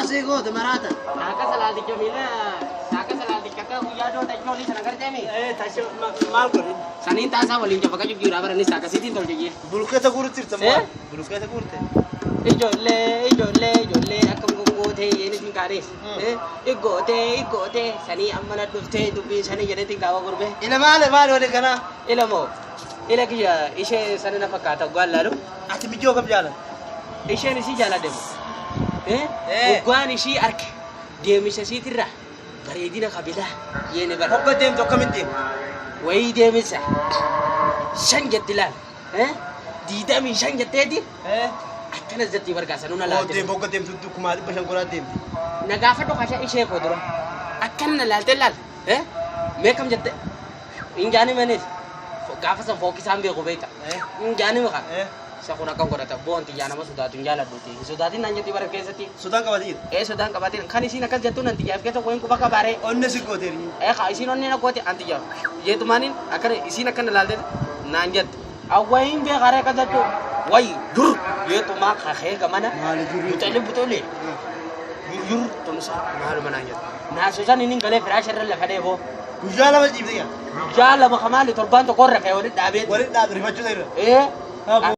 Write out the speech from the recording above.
سيقو دمراتا Naka salati jamila. Naka salati kaka uya do teknologi sana kerja mi. تاشو مال قولي Sanin tasa walin coba kacu kira barani saka sitin tol jadi. بلوكيتا قورتي تما بلوكيتا قورتي Ijolle akkam gongote yeni tin kares. Igote sani amana dufte dubbi sani jedeti gawa gurbe. إلى مال ولا كنا Ilamo. Ila kiya ishe sani na fakata gwallalo. أنت بيجوا كم جالا Ishe ni si jala demo. Ugwani shi arke. Demisha si tirra. Baredina kabila. Yeni bar. حق ديم تو كم ديم Wai demisa. Shan jettilal. Dida mi shan jetteti. Akkana zatti barka sanuna أو lalte. ديم حق ديم تدو كمال بشان كولا ديم Na gaafadhu kasha ishee ko dura. Akkana laalte laal. Mee kam jette. Injaani manis. Gaafa san fookisaan beeku beeka. Injaani maka. Isa kun akkan godhata boonti yaa nama sodaatu hin jaaladhuuti. Sodaatiin naan jetti bara keessatti. سودان كوادير Sodaan qabateen kan isiin akkas jettu nan xiyyaaf keessa koyin quba qabaaree. أون سيقو تيري Ka isiin onni na goote anti jaru. Jeetumaanin akkana isiin akkana laalte naan jette. Awwayin beekaree akkas jettu. Wayi dur jeetumaa kakee gamana. مال جوري Butole. Yur tumsa maaluma naan jette. Naasusan inni galee firaasharra lafa deeboo. وجالا ما جيب ديا Jaalama kamaali torbaan tokko irra fe'ee walitti dhaabee. ولد دابر ما تشوف Eh.